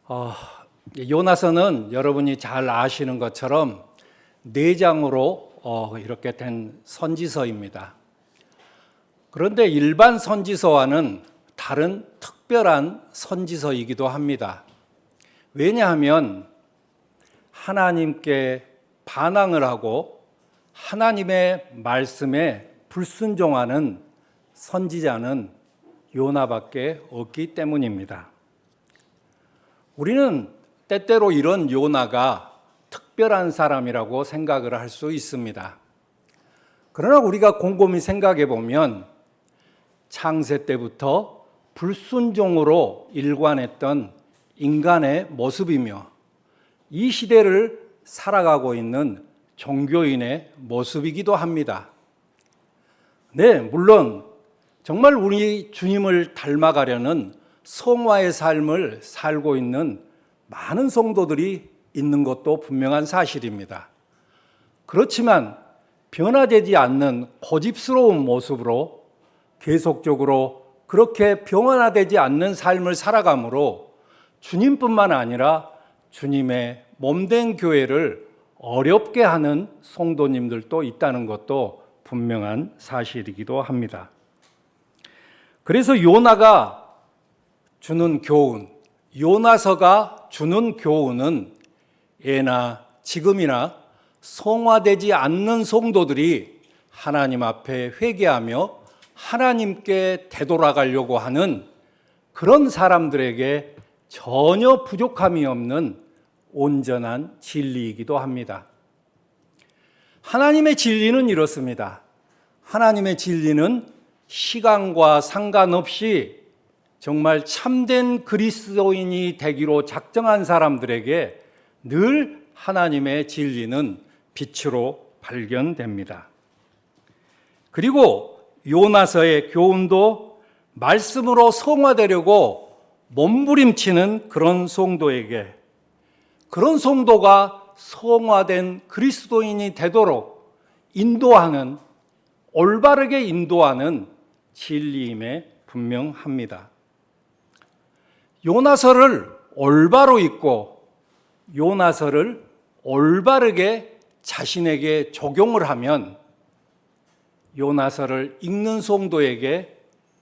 어, 요나서는 여러분이 잘 아시는 것처럼 4장으로 이렇게 된 선지서입니다. 그런데 일반 선지서와는 다른 특별한 선지서이기도 합니다. 왜냐하면 하나님께 반항을 하고 하나님의 말씀에 불순종하는 선지자는 요나밖에 없기 때문입니다. 우리는 때때로 이런 요나가 특별한 사람이라고 생각을 할 수 있습니다. 그러나 우리가 곰곰이 생각해 보면 창세 때부터 불순종으로 일관했던 인간의 모습이며 이 시대를 살아가고 있는 종교인의 모습이기도 합니다. 네, 물론 정말 우리 주님을 닮아가려는 성화의 삶을 살고 있는 많은 성도들이 있는 것도 분명한 사실입니다. 그렇지만 변화되지 않는 고집스러운 모습으로 계속적으로 그렇게 변화되지 않는 삶을 살아가므로 주님뿐만 아니라 주님의 몸된 교회를 어렵게 하는 성도님들도 있다는 것도 분명한 사실이기도 합니다. 그래서 요나가 주는 교훈, 요나서가 주는 교훈은 예나 지금이나 성화되지 않는 성도들이 하나님 앞에 회개하며 하나님께 되돌아가려고 하는 그런 사람들에게 전혀 부족함이 없는 온전한 진리이기도 합니다. 하나님의 진리는 이렇습니다. 하나님의 진리는 시간과 상관없이 정말 참된 그리스도인이 되기로 작정한 사람들에게 늘 하나님의 진리는 빛으로 발견됩니다. 그리고 요나서의 교훈도 말씀으로 성화되려고 몸부림치는 그런 성도에게, 그런 성도가 성화된 그리스도인이 되도록 인도하는, 올바르게 인도하는 진리임에 분명합니다. 요나서를 올바로 읽고 요나서를 올바르게 자신에게 적용을 하면 요나서를 읽는 성도에게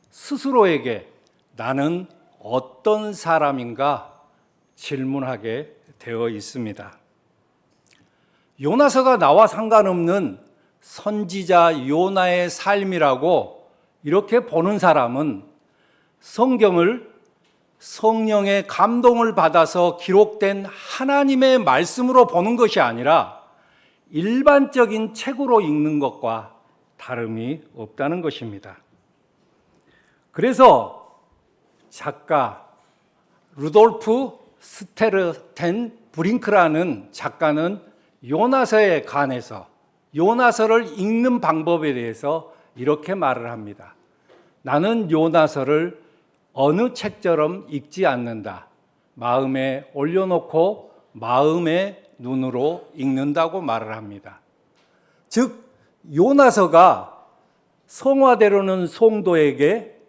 스스로에게 나는 어떤 사람인가 질문하게 되어 있습니다. 요나서가 나와 상관없는 선지자 요나의 삶이라고 이렇게 보는 사람은 성경을 성령의 감동을 받아서 기록된 하나님의 말씀으로 보는 것이 아니라 일반적인 책으로 읽는 것과 다름이 없다는 것입니다. 그래서 작가 루돌프 스테르텐 브링크라는 작가는 요나서에 관해서 요나서를 읽는 방법에 대해서 이렇게 말을 합니다. 나는 요나서를 어느 책처럼 읽지 않는다. 마음에 올려놓고 마음의 눈으로 읽는다고 말을 합니다. 즉 요나서가 성화되려는 성도에게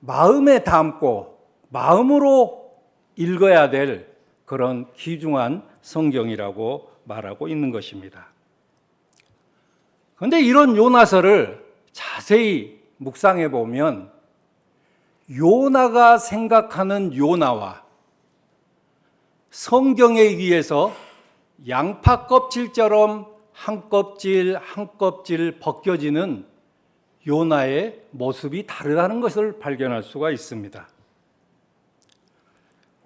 마음에 담고 마음으로 읽어야 될 그런 귀중한 성경이라고 말하고 있는 것입니다. 그런데 이런 요나서를 자세히 묵상해 보면 요나가 생각하는 요나와 성경에 의해서 양파 껍질처럼 한 껍질 한 껍질 벗겨지는 요나의 모습이 다르다는 것을 발견할 수가 있습니다.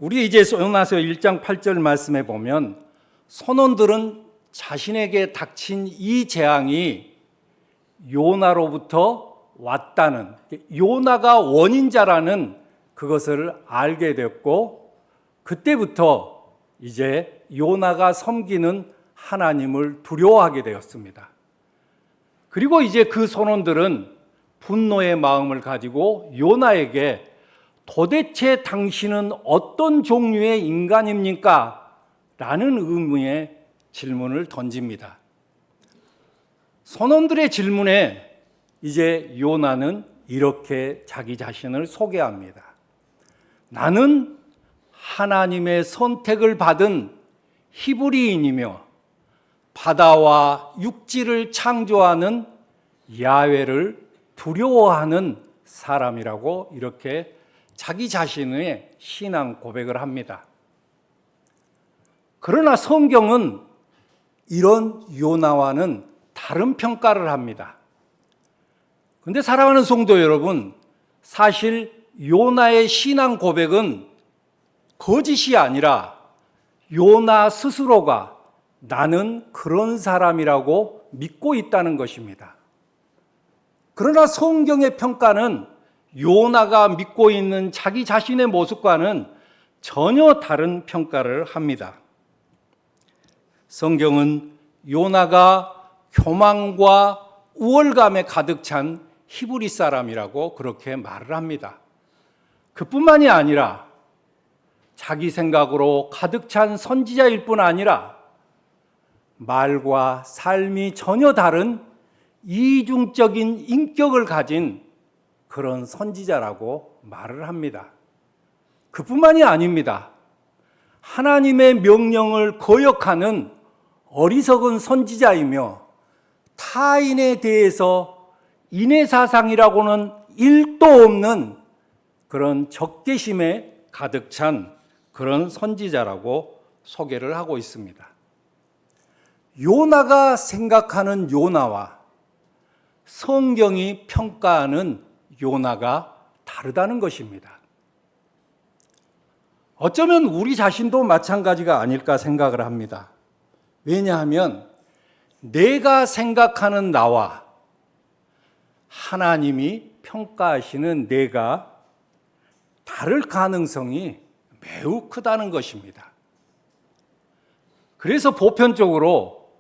우리 이제 요나서 1장 8절 말씀에 보면 선원들은 자신에게 닥친 이 재앙이 요나로부터 왔다는, 요나가 원인자라는 그것을 알게 됐고 그때부터 이제 요나가 섬기는 하나님을 두려워하게 되었습니다. 그리고 이제 그 선원들은 분노의 마음을 가지고 요나에게 도대체 당신은 어떤 종류의 인간입니까? 라는 의문의 질문을 던집니다. 선원들의 질문에 이제 요나는 이렇게 자기 자신을 소개합니다. 나는 하나님의 선택을 받은 히브리인이며 바다와 육지를 창조하는 야훼를 두려워하는 사람이라고 이렇게 자기 자신의 신앙 고백을 합니다. 그러나 성경은 이런 요나와는 다른 평가를 합니다. 그런데 사랑하는 성도 여러분, 사실 요나의 신앙 고백은 거짓이 아니라 요나 스스로가 나는 그런 사람이라고 믿고 있다는 것입니다. 그러나 성경의 평가는 요나가 믿고 있는 자기 자신의 모습과는 전혀 다른 평가를 합니다. 성경은 요나가 교만과 우월감에 가득 찬 히브리 사람이라고 그렇게 말을 합니다. 그뿐만이 아니라 자기 생각으로 가득 찬 선지자일 뿐 아니라 말과 삶이 전혀 다른 이중적인 인격을 가진 그런 선지자라고 말을 합니다. 그뿐만이 아닙니다. 하나님의 명령을 거역하는 어리석은 선지자이며 타인에 대해서 인애사상이라고는 1도 없는 그런 적개심에 가득 찬 그런 선지자라고 소개를 하고 있습니다. 요나가 생각하는 요나와 성경이 평가하는 요나가 다르다는 것입니다. 어쩌면 우리 자신도 마찬가지가 아닐까 생각을 합니다. 왜냐하면 내가 생각하는 나와 하나님이 평가하시는 내가 다를 가능성이 매우 크다는 것입니다. 그래서 보편적으로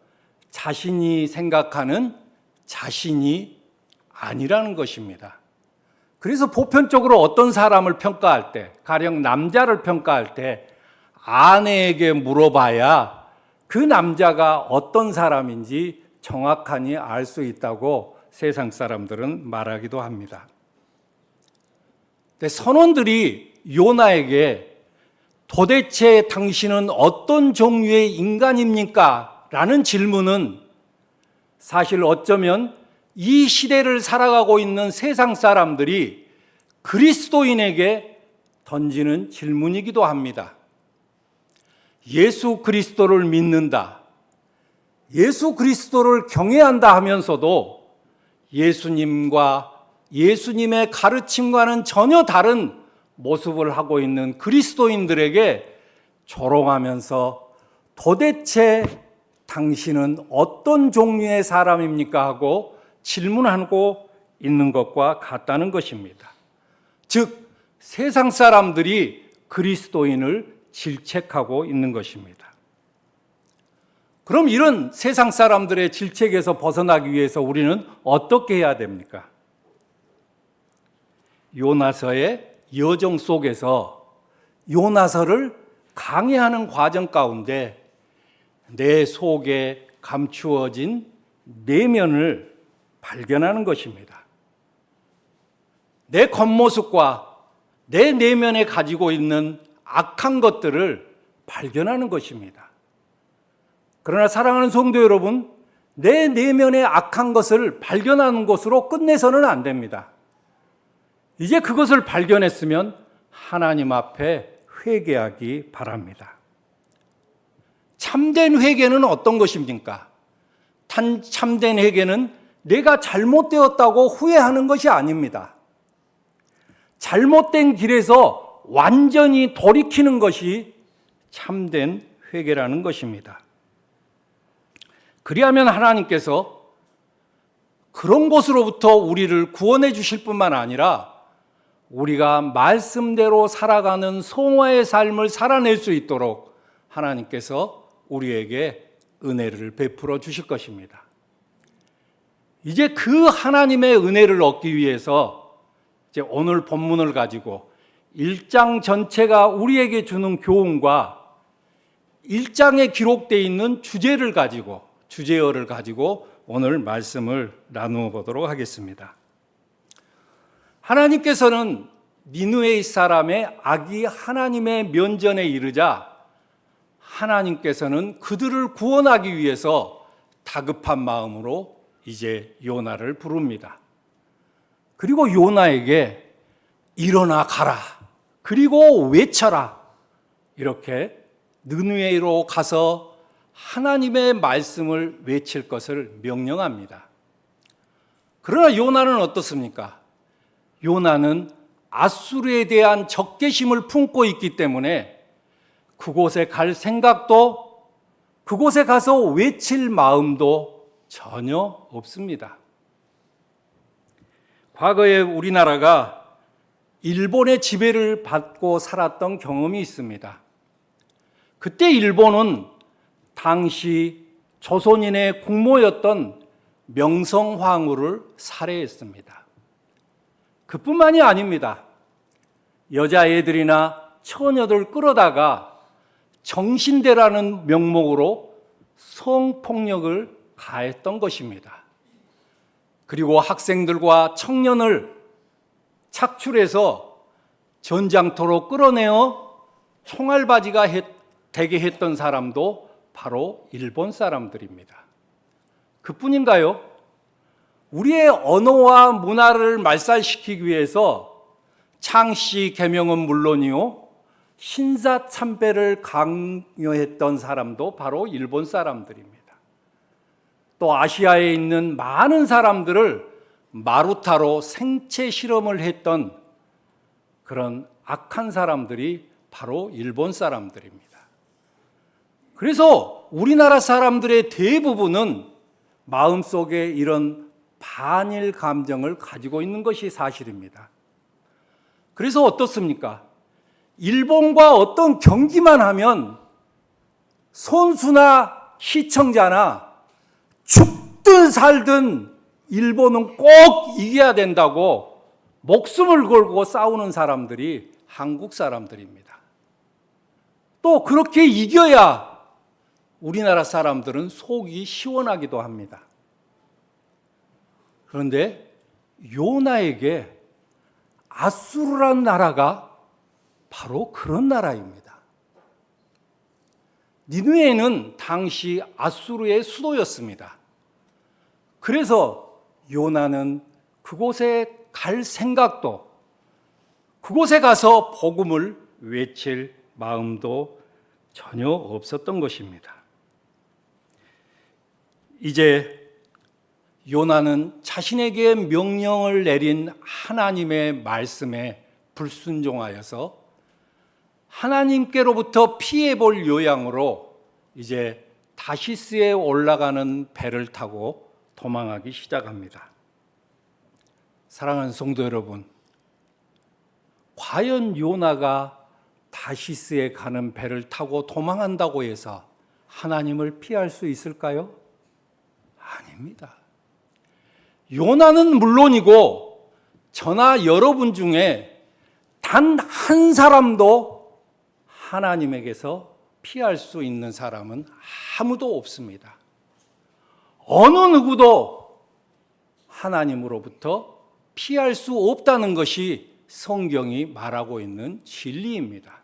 자신이 생각하는 자신이 아니라는 것입니다. 그래서 보편적으로 어떤 사람을 평가할 때, 가령 남자를 평가할 때 아내에게 물어봐야 그 남자가 어떤 사람인지 정확하니 알 수 있다고 세상 사람들은 말하기도 합니다. 근데 선원들이 요나에게 도대체 당신은 어떤 종류의 인간입니까? 라는 질문은 사실 어쩌면 이 시대를 살아가고 있는 세상 사람들이 그리스도인에게 던지는 질문이기도 합니다. 예수 그리스도를 믿는다, 예수 그리스도를 경외한다 하면서도 예수님과 예수님의 가르침과는 전혀 다른 모습을 하고 있는 그리스도인들에게 조롱하면서 도대체 당신은 어떤 종류의 사람입니까? 하고 질문하고 있는 것과 같다는 것입니다. 즉, 세상 사람들이 그리스도인을 질책하고 있는 것입니다. 그럼 이런 세상 사람들의 질책에서 벗어나기 위해서 우리는 어떻게 해야 됩니까? 요나서의 여정 속에서 요나서를 강해하는 과정 가운데 내 속에 감추어진 내면을 발견하는 것입니다. 내 겉모습과 내 내면에 가지고 있는 악한 것들을 발견하는 것입니다. 그러나 사랑하는 성도 여러분, 내 내면의 악한 것을 발견하는 것으로 끝내서는 안 됩니다. 이제 그것을 발견했으면 하나님 앞에 회개하기 바랍니다. 참된 회개는 어떤 것입니까? 참된 회개는 내가 잘못되었다고 후회하는 것이 아닙니다. 잘못된 길에서 완전히 돌이키는 것이 참된 회개라는 것입니다. 그리하면 하나님께서 그런 것으로부터 우리를 구원해 주실 뿐만 아니라 우리가 말씀대로 살아가는 성화의 삶을 살아낼 수 있도록 하나님께서 우리에게 은혜를 베풀어 주실 것입니다. 이제 그 하나님의 은혜를 얻기 위해서 이제 오늘 본문을 가지고 1장 전체가 우리에게 주는 교훈과 1장에 기록되어 있는 주제어를 가지고 오늘 말씀을 나누어 보도록 하겠습니다. 하나님께서는 니느웨 사람의 악이 하나님의 면전에 이르자 하나님께서는 그들을 구원하기 위해서 다급한 마음으로 이제 요나를 부릅니다. 그리고 요나에게 일어나 가라. 그리고 외쳐라. 이렇게 느느웨로 가서 하나님의 말씀을 외칠 것을 명령합니다. 그러나 요나는 어떻습니까? 요나는 아수르에 대한 적개심을 품고 있기 때문에 그곳에 갈 생각도 그곳에 가서 외칠 마음도 전혀 없습니다. 과거에 우리나라가 일본의 지배를 받고 살았던 경험이 있습니다. 그때 일본은 당시 조선인의 국모였던 명성황후를 살해했습니다. 그뿐만이 아닙니다. 여자애들이나 처녀들 끌어다가 정신대라는 명목으로 성폭력을 가했던 것입니다. 그리고 학생들과 청년을 착출해서 전장터로 끌어내어 총알바지가 되게 했던 사람도 바로 일본 사람들입니다. 그뿐인가요? 우리의 언어와 문화를 말살시키기 위해서 창씨 계명은 물론이요, 신사참배를 강요했던 사람도 바로 일본 사람들입니다. 또 아시아에 있는 많은 사람들을 마루타로 생체 실험을 했던 그런 악한 사람들이 바로 일본 사람들입니다. 그래서 우리나라 사람들의 대부분은 마음속에 이런 반일 감정을 가지고 있는 것이 사실입니다. 그래서 어떻습니까? 일본과 어떤 경기만 하면 선수나 시청자나 죽든 살든 일본은 꼭 이겨야 된다고 목숨을 걸고 싸우는 사람들이 한국 사람들입니다. 또 그렇게 이겨야 우리나라 사람들은 속이 시원하기도 합니다. 그런데 요나에게 아수르란 나라가 바로 그런 나라입니다. 니느웨는 당시 아수르의 수도였습니다. 그래서 요나는 그곳에 갈 생각도, 그곳에 가서 복음을 외칠 마음도 전혀 없었던 것입니다. 이제 요나는 자신에게 명령을 내린 하나님의 말씀에 불순종하여서 하나님께로부터 피해볼 요양으로 이제 다시스에 올라가는 배를 타고 도망하기 시작합니다. 사랑하는 성도 여러분, 과연 요나가 다시스에 가는 배를 타고 도망한다고 해서 하나님을 피할 수 있을까요? 아닙니다. 요나는 물론이고 저나 여러분 중에 단 한 사람도 하나님에게서 피할 수 있는 사람은 아무도 없습니다. 어느 누구도 하나님으로부터 피할 수 없다는 것이 성경이 말하고 있는 진리입니다.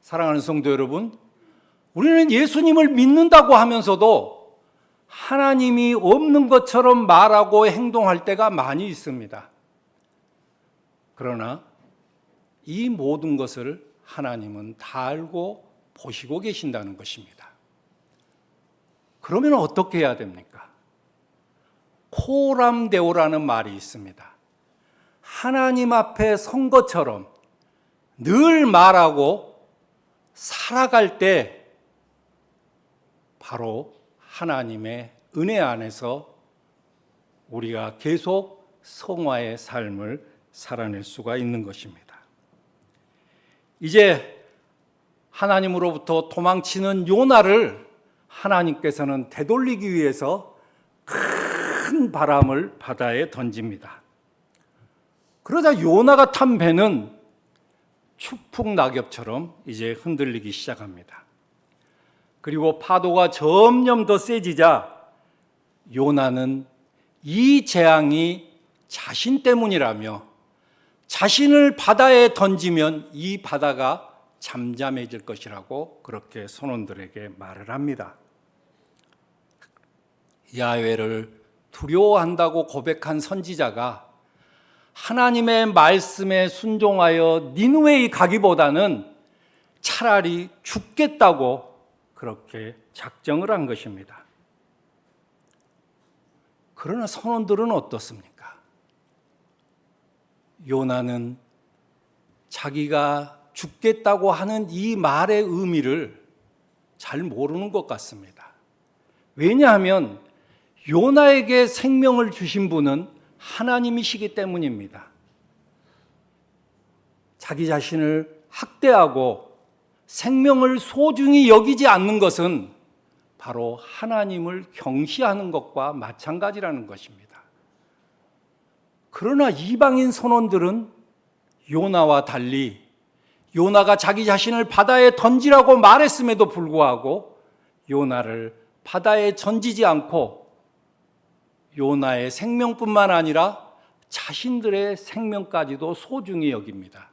사랑하는 성도 여러분, 우리는 예수님을 믿는다고 하면서도 하나님이 없는 것처럼 말하고 행동할 때가 많이 있습니다. 그러나 이 모든 것을 하나님은 다 알고 보시고 계신다는 것입니다. 그러면 어떻게 해야 됩니까? 코람데오라는 말이 있습니다. 하나님 앞에 선 것처럼 늘 말하고 살아갈 때 바로 하나님의 은혜 안에서 우리가 계속 성화의 삶을 살아낼 수가 있는 것입니다. 이제 하나님으로부터 도망치는 요나를 하나님께서는 되돌리기 위해서 큰 바람을 바다에 던집니다. 그러자 요나가 탄 배는 축풍 낙엽처럼 이제 흔들리기 시작합니다. 그리고 파도가 점점 더 세지자 요나는 이 재앙이 자신 때문이라며 자신을 바다에 던지면 이 바다가 잠잠해질 것이라고 그렇게 선원들에게 말을 합니다. 야훼를 두려워한다고 고백한 선지자가 하나님의 말씀에 순종하여 니느웨에 가기보다는 차라리 죽겠다고 그렇게 작정을 한 것입니다. 그러나 선원들은 어떻습니까? 요나는 자기가 죽겠다고 하는 이 말의 의미를 잘 모르는 것 같습니다. 왜냐하면 요나에게 생명을 주신 분은 하나님이시기 때문입니다. 자기 자신을 학대하고 생명을 소중히 여기지 않는 것은 바로 하나님을 경시하는 것과 마찬가지라는 것입니다. 그러나 이방인 선원들은 요나와 달리 요나가 자기 자신을 바다에 던지라고 말했음에도 불구하고 요나를 바다에 던지지 않고 요나의 생명뿐만 아니라 자신들의 생명까지도 소중히 여깁니다.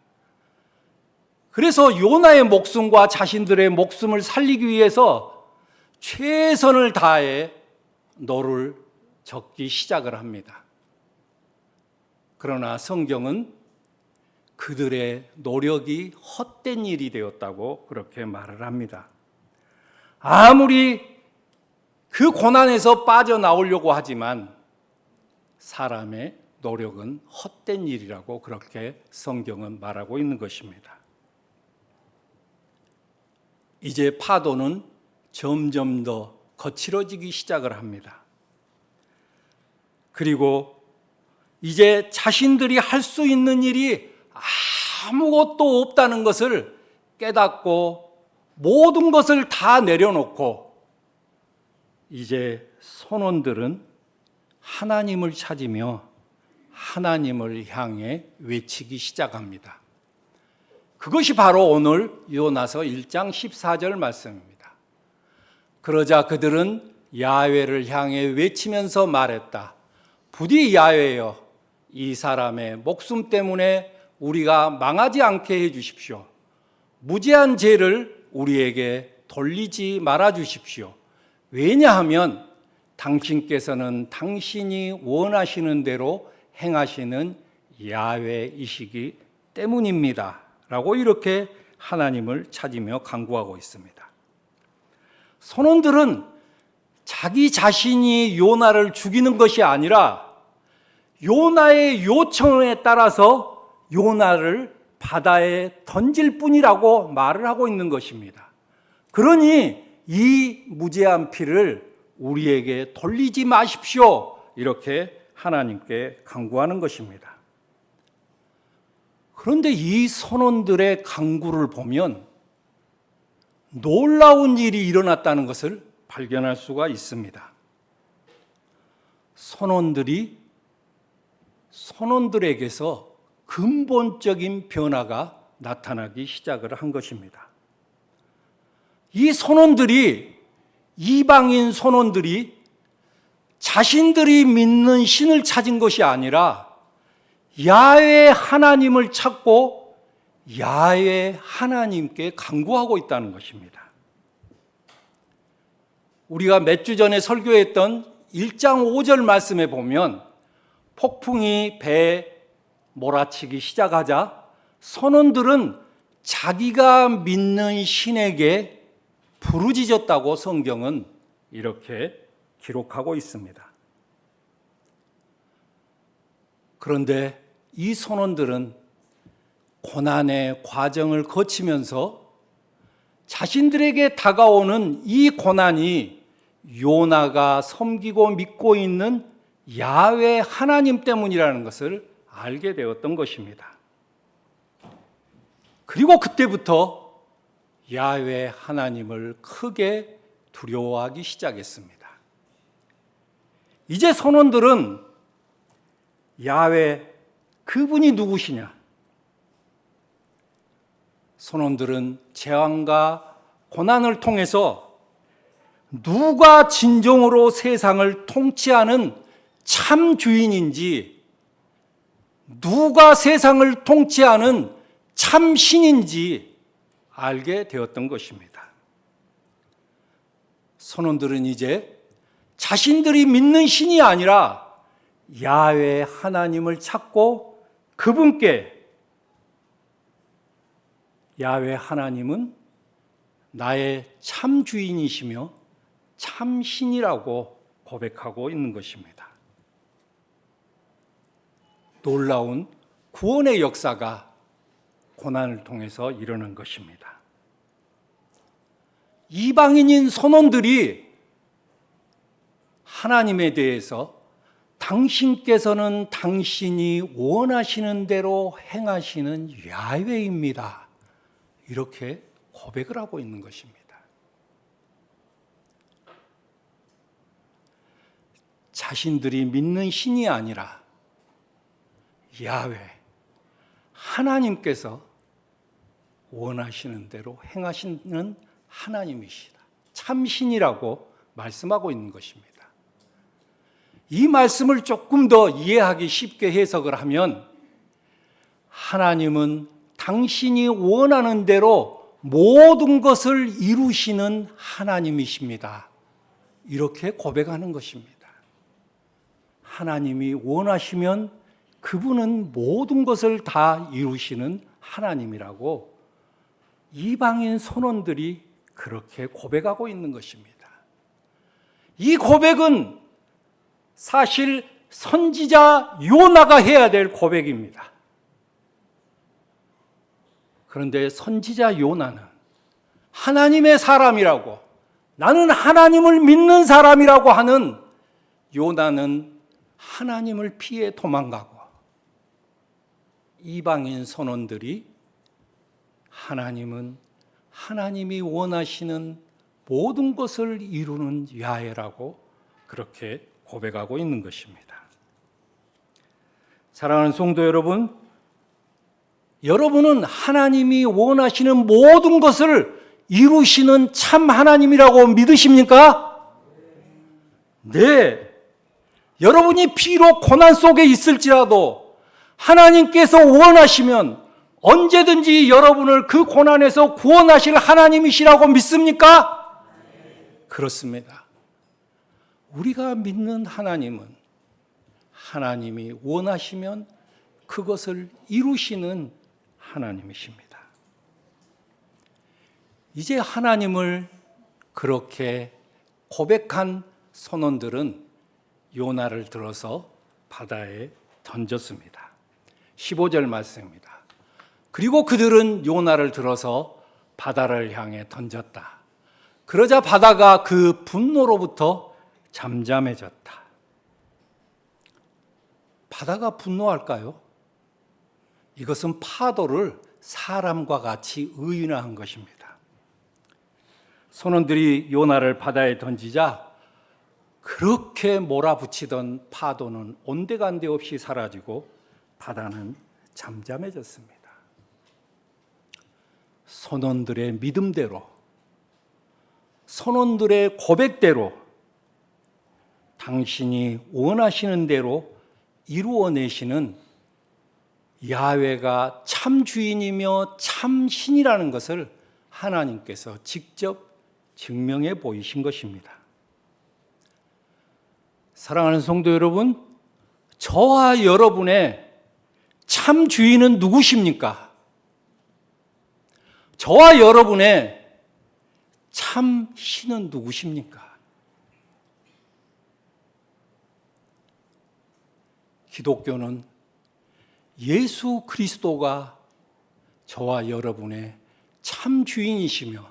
그래서 요나의 목숨과 자신들의 목숨을 살리기 위해서 최선을 다해 노를 젓기 시작을 합니다. 그러나 성경은 그들의 노력이 헛된 일이 되었다고 그렇게 말을 합니다. 아무리 그 고난에서 빠져나오려고 하지만 사람의 노력은 헛된 일이라고 그렇게 성경은 말하고 있는 것입니다. 이제 파도는 점점 더 거칠어지기 시작을 합니다. 그리고 이제 자신들이 할 수 있는 일이 아무것도 없다는 것을 깨닫고 모든 것을 다 내려놓고 이제 선원들은 하나님을 찾으며 하나님을 향해 외치기 시작합니다. 그것이 바로 오늘 요나서 1장 14절 말씀입니다. 그러자 그들은 야훼를 향해 외치면서 말했다. 부디 야훼여, 이 사람의 목숨 때문에 우리가 망하지 않게 해 주십시오. 무죄한 죄를 우리에게 돌리지 말아 주십시오. 왜냐하면 당신께서는 당신이 원하시는 대로 행하시는 야훼이시기 때문입니다. 라고 이렇게 하나님을 찾으며 간구하고 있습니다. 선원들은 자기 자신이 요나를 죽이는 것이 아니라 요나의 요청에 따라서 요나를 바다에 던질 뿐이라고 말을 하고 있는 것입니다. 그러니 이 무죄한 피를 우리에게 돌리지 마십시오. 이렇게 하나님께 간구하는 것입니다. 그런데 이 선원들의 간구를 보면 놀라운 일이 일어났다는 것을 발견할 수가 있습니다. 선원들에게서 근본적인 변화가 나타나기 시작을 한 것입니다. 이 선원들이, 이방인 선원들이 자신들이 믿는 신을 찾은 것이 아니라 야훼 하나님을 찾고 야훼 하나님께 간구하고 있다는 것입니다. 우리가 몇 주 전에 설교했던 1장 5절 말씀에 보면 폭풍이 배에 몰아치기 시작하자 선원들은 자기가 믿는 신에게 부르짖었다고 성경은 이렇게 기록하고 있습니다. 그런데 이 선원들은 고난의 과정을 거치면서 자신들에게 다가오는 이 고난이 요나가 섬기고 믿고 있는 야훼 하나님 때문이라는 것을 알게 되었던 것입니다. 그리고 그때부터 야훼 하나님을 크게 두려워하기 시작했습니다. 이제 선원들은 야훼, 그분이 누구시냐? 선원들은 재앙과 고난을 통해서 누가 진정으로 세상을 통치하는 참 주인인지, 누가 세상을 통치하는 참 신인지 알게 되었던 것입니다. 선원들은 이제 자신들이 믿는 신이 아니라 야훼 하나님을 찾고 그분께 야훼 하나님은 나의 참 주인이시며 참 신이라고 고백하고 있는 것입니다. 놀라운 구원의 역사가 고난을 통해서 일어난 것입니다. 이방인인 선원들이 하나님에 대해서 당신께서는 당신이 원하시는 대로 행하시는 야훼입니다. 이렇게 고백을 하고 있는 것입니다. 자신들이 믿는 신이 아니라 야훼, 하나님께서 원하시는 대로 행하시는 하나님이시다. 참신이라고 말씀하고 있는 것입니다. 이 말씀을 조금 더 이해하기 쉽게 해석을 하면 하나님은 당신이 원하는 대로 모든 것을 이루시는 하나님이십니다. 이렇게 고백하는 것입니다. 하나님이 원하시면 그분은 모든 것을 다 이루시는 하나님이라고 이방인 선원들이 그렇게 고백하고 있는 것입니다. 이 고백은 사실 선지자 요나가 해야 될 고백입니다. 그런데 선지자 요나는 하나님의 사람이라고, 나는 하나님을 믿는 사람이라고 하는 요나는 하나님을 피해 도망가고, 이방인 선원들이 하나님은 하나님이 원하시는 모든 것을 이루는 야훼라고 그렇게 고백하고 있는 것입니다. 사랑하는 성도 여러분, 여러분은 하나님이 원하시는 모든 것을 이루시는 참 하나님이라고 믿으십니까? 네. 여러분이 비록 고난 속에 있을지라도 하나님께서 원하시면 언제든지 여러분을 그 고난에서 구원하실 하나님이시라고 믿습니까? 그렇습니다. 우리가 믿는 하나님은 하나님이 원하시면 그것을 이루시는 하나님이십니다. 이제 하나님을 그렇게 고백한 선원들은 요나를 들어서 바다에 던졌습니다. 15절 말씀입니다. 그리고 그들은 요나를 들어서 바다를 향해 던졌다. 그러자 바다가 그 분노로부터 잠잠해졌다. 바다가 분노할까요? 이것은 파도를 사람과 같이 의인화한 것입니다. 선원들이 요나를 바다에 던지자 그렇게 몰아붙이던 파도는 온데간데 없이 사라지고 바다는 잠잠해졌습니다. 선원들의 믿음대로, 선원들의 고백대로 당신이 원하시는 대로 이루어내시는 야훼가 참 주인이며 참 신이라는 것을 하나님께서 직접 증명해 보이신 것입니다. 사랑하는 성도 여러분, 저와 여러분의 참 주인은 누구십니까? 저와 여러분의 참 신은 누구십니까? 기독교는 예수 그리스도가 저와 여러분의 참 주인이시며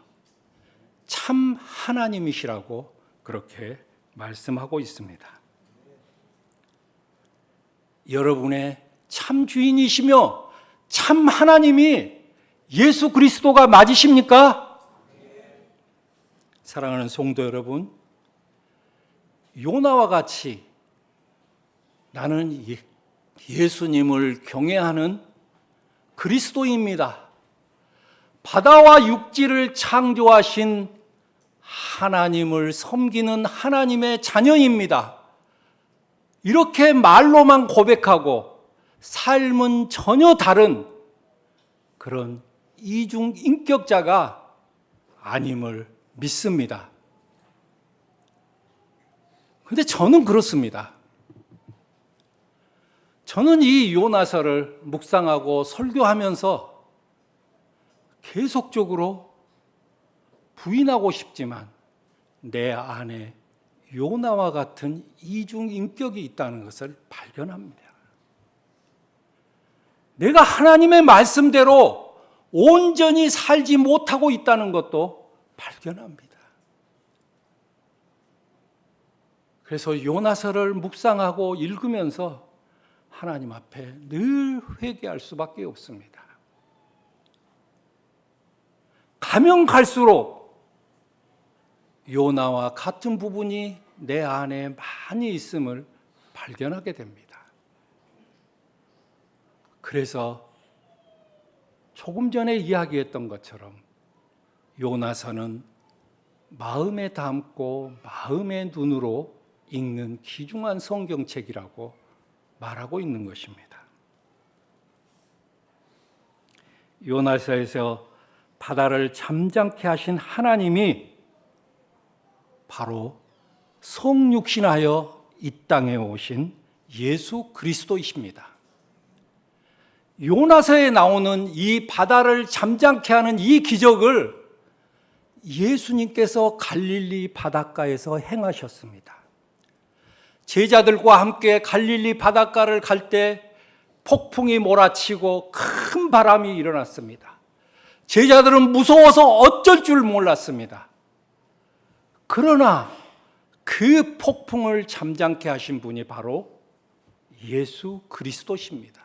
참 하나님이시라고 그렇게 말씀하고 있습니다. 여러분의 참 주인이시며 참 하나님이 예수 그리스도가 맞으십니까? 사랑하는 성도 여러분, 요나와 같이 나는 예수님을 경외하는 그리스도입니다. 바다와 육지를 창조하신 하나님을 섬기는 하나님의 자녀입니다. 이렇게 말로만 고백하고 삶은 전혀 다른 그런 이중 인격자가 아님을 믿습니다. 근데 저는 그렇습니다. 저는 이 요나서를 묵상하고 설교하면서 계속적으로 부인하고 싶지만 내 안에 요나와 같은 이중 인격이 있다는 것을 발견합니다. 내가 하나님의 말씀대로 온전히 살지 못하고 있다는 것도 발견합니다. 그래서 요나서를 묵상하고 읽으면서 하나님 앞에 늘 회개할 수밖에 없습니다. 가면 갈수록 요나와 같은 부분이 내 안에 많이 있음을 발견하게 됩니다. 그래서 조금 전에 이야기했던 것처럼 요나서는 마음에 담고 마음의 눈으로 읽는 귀중한 성경책이라고 말하고 있는 것입니다. 요나서에서 바다를 잠잠케 하신 하나님이 바로 성육신하여 이 땅에 오신 예수 그리스도이십니다. 요나서에 나오는 이 바다를 잠잠케 하는 이 기적을 예수님께서 갈릴리 바닷가에서 행하셨습니다. 제자들과 함께 갈릴리 바닷가를 갈 때 폭풍이 몰아치고 큰 바람이 일어났습니다. 제자들은 무서워서 어쩔 줄 몰랐습니다. 그러나 그 폭풍을 잠잠케 하신 분이 바로 예수 그리스도십니다.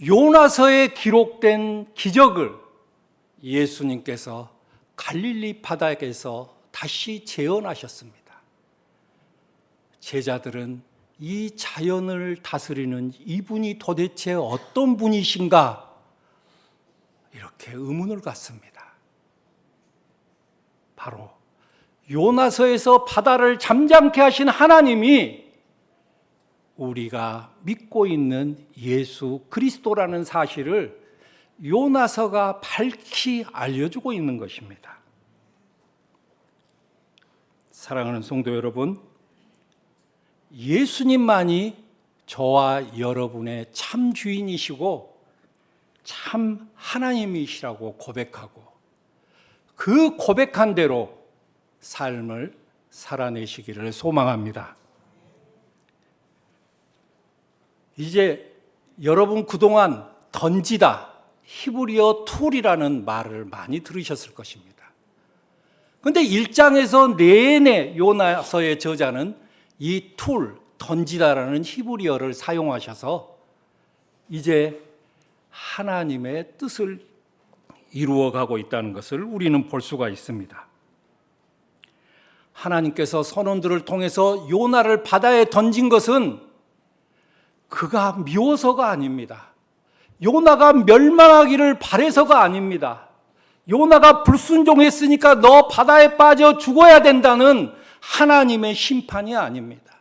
요나서에 기록된 기적을 예수님께서 갈릴리 바다에서 다시 재현하셨습니다. 제자들은 이 자연을 다스리는 이분이 도대체 어떤 분이신가 이렇게 의문을 갖습니다. 바로 요나서에서 바다를 잠잠케 하신 하나님이 우리가 믿고 있는 예수 그리스도라는 사실을 요나서가 밝히 알려주고 있는 것입니다. 사랑하는 성도 여러분, 예수님만이 저와 여러분의 참 주인이시고 참 하나님이시라고 고백하고 그 고백한 대로 삶을 살아내시기를 소망합니다. 이제 여러분 그동안 던지다, 히브리어 툴이라는 말을 많이 들으셨을 것입니다. 그런데 1장에서 내내 요나서의 저자는 이 툴, 던지다라는 히브리어를 사용하셔서 이제 하나님의 뜻을 이루어가고 있다는 것을 우리는 볼 수가 있습니다. 하나님께서 선원들을 통해서 요나를 바다에 던진 것은 그가 미워서가 아닙니다. 요나가 멸망하기를 바라서가 아닙니다. 요나가 불순종했으니까 너 바다에 빠져 죽어야 된다는 하나님의 심판이 아닙니다.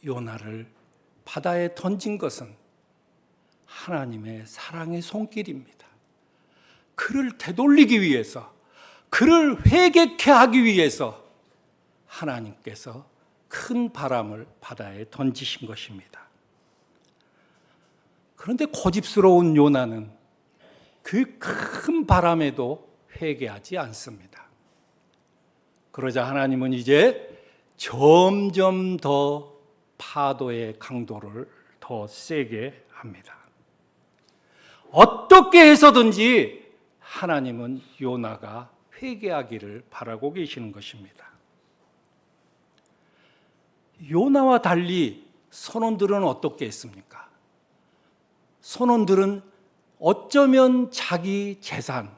요나를 바다에 던진 것은 하나님의 사랑의 손길입니다. 그를 되돌리기 위해서, 그를 회개케 하기 위해서 하나님께서 큰 바람을 바다에 던지신 것입니다. 그런데 고집스러운 요나는 그 큰 바람에도 회개하지 않습니다. 그러자 하나님은 이제 점점 더 파도의 강도를 더 세게 합니다. 어떻게 해서든지 하나님은 요나가 회개하기를 바라고 계시는 것입니다. 요나와 달리 선원들은 어떻게 했습니까? 선원들은 어쩌면 자기 재산,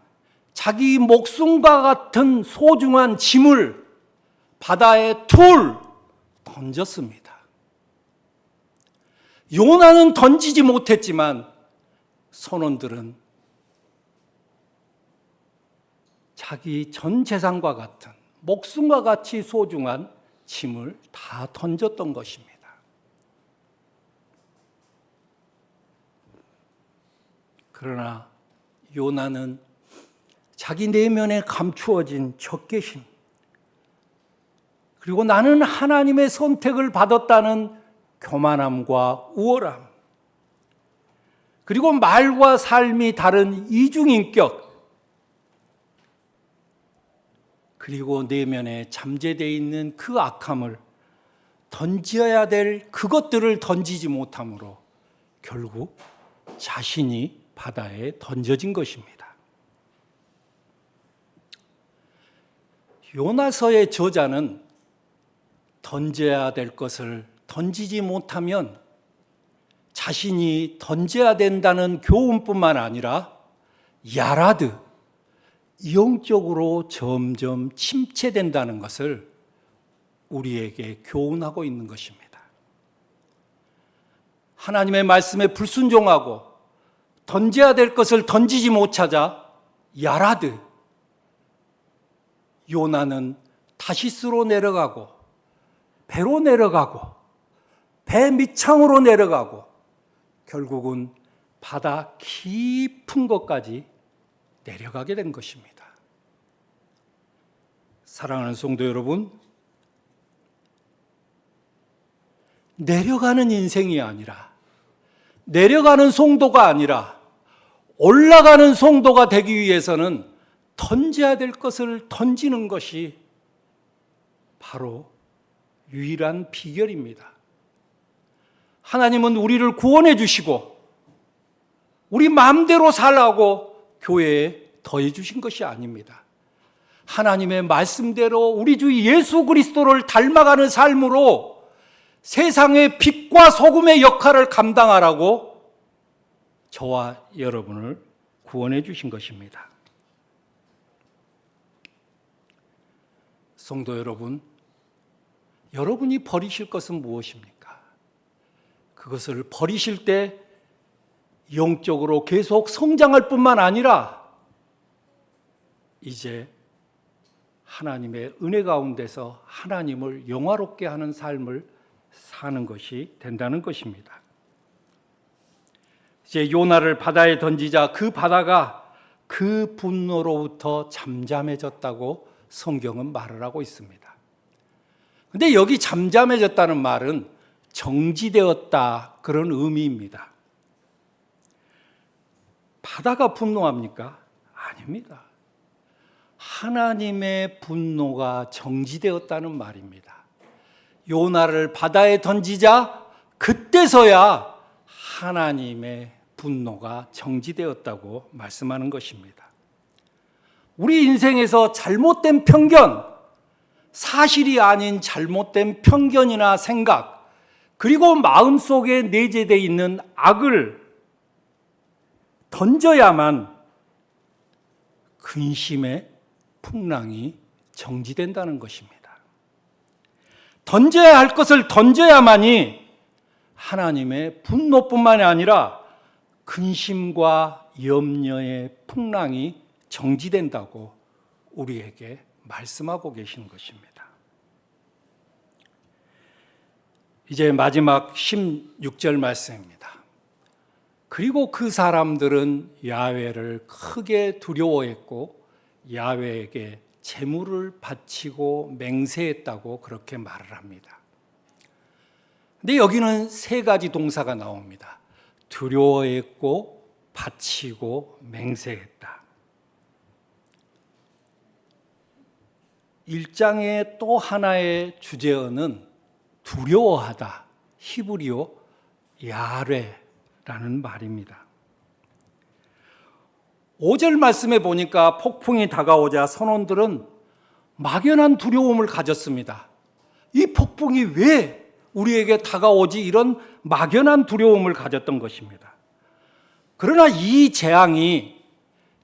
자기 목숨과 같은 소중한 짐을 바다에 툴 던졌습니다. 요나는 던지지 못했지만 선원들은 자기 전 재산과 같은 목숨과 같이 소중한 짐을 다 던졌던 것입니다. 그러나 요나는 자기 내면에 감추어진 적개심, 그리고 나는 하나님의 선택을 받았다는 교만함과 우월함, 그리고 말과 삶이 다른 이중인격, 그리고 내면에 잠재되어 있는 그 악함을 던져야 될 그것들을 던지지 못함으로 결국 자신이 바다에 던져진 것입니다. 요나서의 저자는 던져야 될 것을 던지지 못하면 자신이 던져야 된다는 교훈뿐만 아니라 야라드, 영적으로 점점 침체된다는 것을 우리에게 교훈하고 있는 것입니다. 하나님의 말씀에 불순종하고 던져야 될 것을 던지지 못 찾아 야라드, 요나는 다시스로 내려가고 배로 내려가고 배 밑창으로 내려가고 결국은 바다 깊은 곳까지 내려가게 된 것입니다. 사랑하는 성도 여러분, 내려가는 인생이 아니라, 내려가는 성도가 아니라 올라가는 성도가 되기 위해서는 던져야 될 것을 던지는 것이 바로 유일한 비결입니다. 하나님은 우리를 구원해 주시고 우리 마음대로 살라고 교회에 더해 주신 것이 아닙니다. 하나님의 말씀대로 우리 주 예수 그리스도를 닮아가는 삶으로 세상의 빛과 소금의 역할을 감당하라고 저와 여러분을 구원해 주신 것입니다. 성도 여러분, 여러분이 버리실 것은 무엇입니까? 그것을 버리실 때 영적으로 계속 성장할 뿐만 아니라 이제 하나님의 은혜 가운데서 하나님을 영화롭게 하는 삶을 사는 것이 된다는 것입니다. 이제 요나를 바다에 던지자 그 바다가 그 분노로부터 잠잠해졌다고 성경은 말을 하고 있습니다. 근데 여기 잠잠해졌다는 말은 정지되었다, 그런 의미입니다. 바다가 분노합니까? 아닙니다. 하나님의 분노가 정지되었다는 말입니다. 요나를 바다에 던지자 그때서야 하나님의 분노가 정지되었다고 말씀하는 것입니다. 우리 인생에서 잘못된 편견, 사실이 아닌 잘못된 편견이나 생각, 그리고 마음속에 내재되어 있는 악을 던져야만 근심의 풍랑이 정지된다는 것입니다. 던져야 할 것을 던져야만이 하나님의 분노뿐만이 아니라 근심과 염려의 풍랑이 정지된다고 우리에게 말씀하고 계시는 것입니다. 이제 마지막 16절 말씀입니다. 그리고 그 사람들은 야훼를 크게 두려워했고 야훼에게 제물을 바치고 맹세했다고 그렇게 말을 합니다. 근데 여기는 세 가지 동사가 나옵니다. 두려워했고 바치고 맹세했다. 1장의 또 하나의 주제어는 두려워하다, 히브리어 야뢰라는 말입니다. 5절 말씀에 보니까 폭풍이 다가오자 선원들은 막연한 두려움을 가졌습니다. 이 폭풍이 왜 우리에게 다가오지? 이런 막연한 두려움을 가졌던 것입니다. 그러나 이 재앙이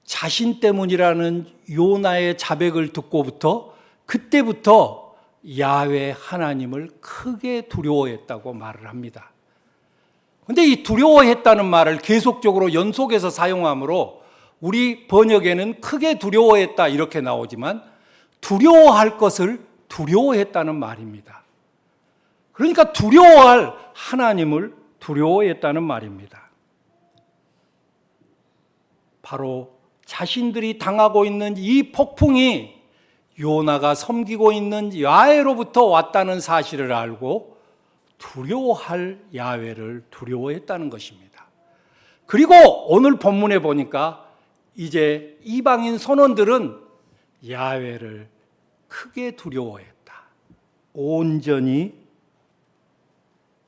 자신 때문이라는 요나의 자백을 듣고부터 그때부터 야훼 하나님을 크게 두려워했다고 말을 합니다. 그런데 이 두려워했다는 말을 계속적으로 연속해서 사용하므로 우리 번역에는 크게 두려워했다 이렇게 나오지만 두려워할 것을 두려워했다는 말입니다. 그러니까 두려워할 하나님을 두려워했다는 말입니다. 바로 자신들이 당하고 있는 이 폭풍이 요나가 섬기고 있는 야훼로부터 왔다는 사실을 알고 두려워할 야훼를 두려워했다는 것입니다. 그리고 오늘 본문에 보니까 이제 이방인 선원들은 야훼를 크게 두려워했다. 온전히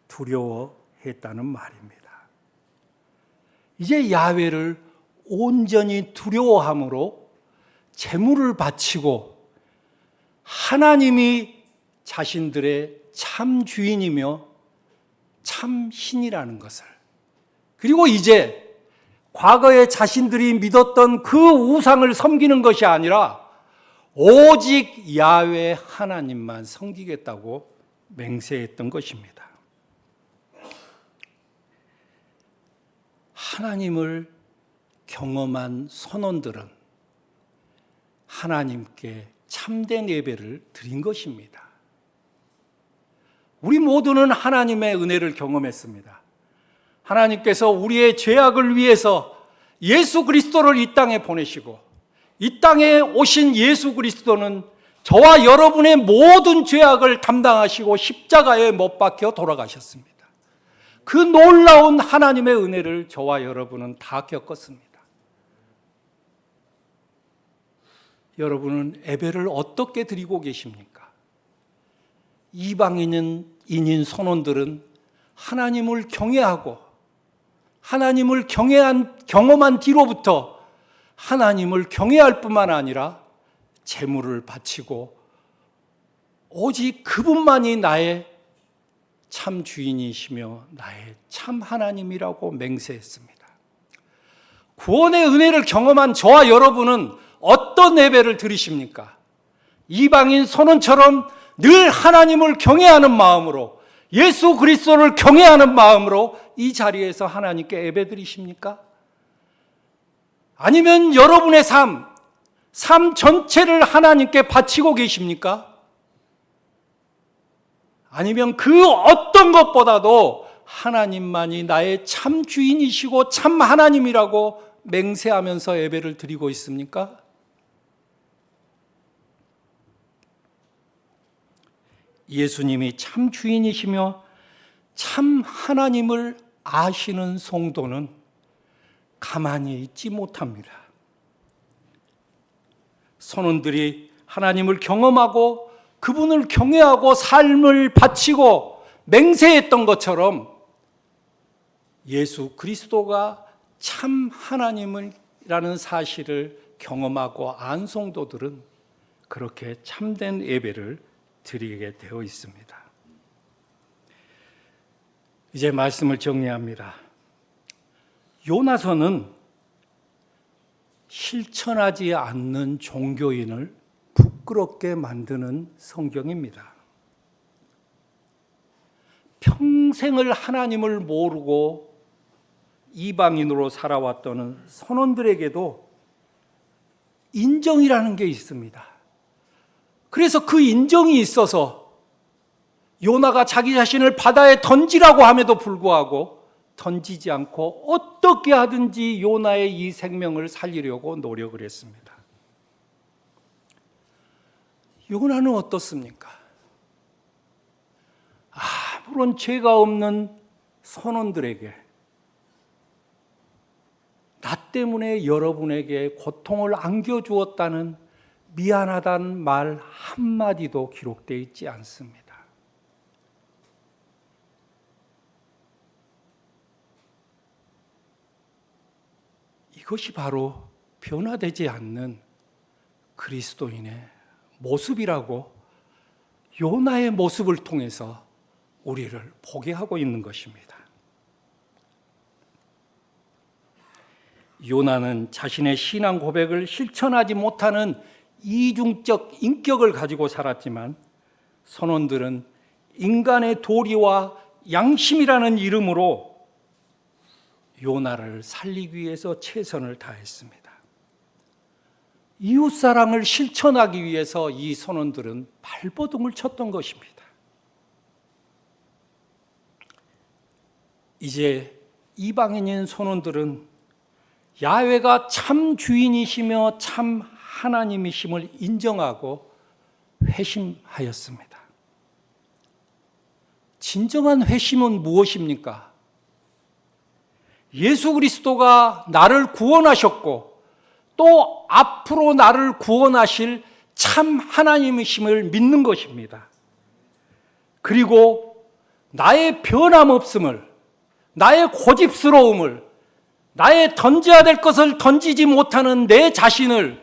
두려워했다는 말입니다. 이제 야훼를 온전히 두려워함으로 제물을 바치고 하나님이 자신들의 참 주인이며 참 신이라는 것을, 그리고 이제 과거에 자신들이 믿었던 그 우상을 섬기는 것이 아니라 오직 야훼 하나님만 섬기겠다고 맹세했던 것입니다. 하나님을 경험한 선원들은 하나님께 참된 예배를 드린 것입니다. 우리 모두는 하나님의 은혜를 경험했습니다. 하나님께서 우리의 죄악을 위해서 예수 그리스도를 이 땅에 보내시고, 이 땅에 오신 예수 그리스도는 저와 여러분의 모든 죄악을 담당하시고 십자가에 못 박혀 돌아가셨습니다. 그 놀라운 하나님의 은혜를 저와 여러분은 다 겪었습니다. 여러분은 예배를 어떻게 드리고 계십니까? 이방인인 선원들은 하나님을 경외하고 하나님을 경험한 뒤로부터 하나님을 경외할 뿐만 아니라 제물을 바치고 오직 그분만이 나의 참 주인이시며 나의 참 하나님이라고 맹세했습니다. 구원의 은혜를 경험한 저와 여러분은 어떤 예배를 드리십니까? 이방인 선원처럼 늘 하나님을 경외하는 마음으로, 예수 그리스도를 경외하는 마음으로 이 자리에서 하나님께 예배 드리십니까? 아니면 여러분의 삶 전체를 하나님께 바치고 계십니까? 아니면 그 어떤 것보다도 하나님만이 나의 참 주인이시고 참 하나님이라고 맹세하면서 예배를 드리고 있습니까? 예수님이 참 주인이시며 참 하나님을 아시는 성도는 가만히 있지 못합니다. 선원들이 하나님을 경험하고 그분을 경외하고 삶을 바치고 맹세했던 것처럼 예수 그리스도가 참 하나님이라는 사실을 경험하고 안 성도들은 그렇게 참된 예배를 드리게 되어 있습니다. 이제 말씀을 정리합니다. 요나서는 실천하지 않는 종교인을 부끄럽게 만드는 성경입니다. 평생을 하나님을 모르고 이방인으로 살아왔던 선원들에게도 인정이라는 게 있습니다. 그래서 그 인정이 있어서 요나가 자기 자신을 바다에 던지라고 함에도 불구하고 던지지 않고 어떻게 하든지 요나의 이 생명을 살리려고 노력을 했습니다. 요나는 어떻습니까? 아무런 죄가 없는 선원들에게 나 때문에 여러분에게 고통을 안겨주었다는 미안하다는 말 한마디도 기록되어 있지 않습니다. 이것이 바로 변화되지 않는 그리스도인의 모습이라고 요나의 모습을 통해서 우리를 보게 하고 있는 것입니다. 요나는 자신의 신앙 고백을 실천하지 못하는 이중적 인격을 가지고 살았지만 선원들은 인간의 도리와 양심이라는 이름으로 요나를 살리기 위해서 최선을 다했습니다. 이웃사랑을 실천하기 위해서 이 선원들은 발버둥을 쳤던 것입니다. 이제 이방인인 선원들은 야훼가 참 주인이시며 참 하나님이심을 인정하고 회심하였습니다. 진정한 회심은 무엇입니까? 예수 그리스도가 나를 구원하셨고 또 앞으로 나를 구원하실 참 하나님이심을 믿는 것입니다. 그리고 나의 변함없음을, 나의 고집스러움을, 나의 던져야 될 것을 던지지 못하는 내 자신을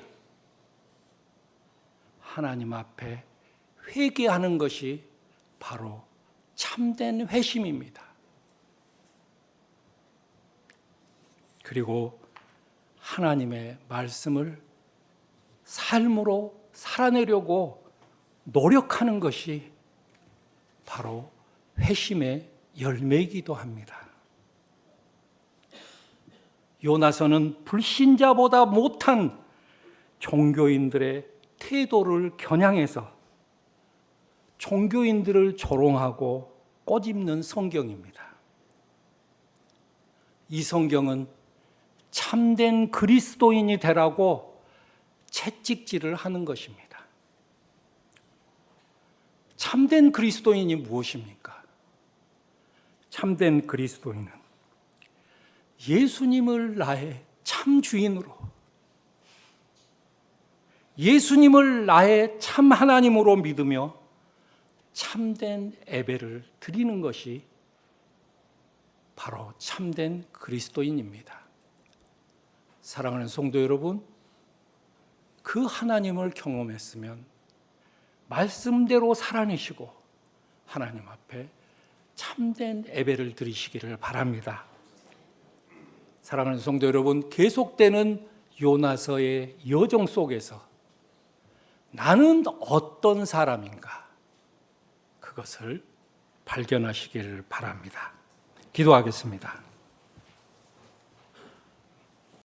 하나님 앞에 회개하는 것이 바로 참된 회심입니다. 그리고 하나님의 말씀을 삶으로 살아내려고 노력하는 것이 바로 회심의 열매이기도 합니다. 요나서는 불신자보다 못한 종교인들의 태도를 겨냥해서 종교인들을 조롱하고 꼬집는 성경입니다. 이 성경은 참된 그리스도인이 되라고 채찍질을 하는 것입니다. 참된 그리스도인이 무엇입니까? 참된 그리스도인은 예수님을 나의 참 주인으로, 예수님을 나의 참 하나님으로 믿으며 참된 예배를 드리는 것이 바로 참된 그리스도인입니다. 사랑하는 성도 여러분, 그 하나님을 경험했으면 말씀대로 살아내시고 하나님 앞에 참된 예배를 드리시기를 바랍니다. 사랑하는 성도 여러분, 계속되는 요나서의 여정 속에서 나는 어떤 사람인가? 그것을 발견하시기를 바랍니다. 기도하겠습니다.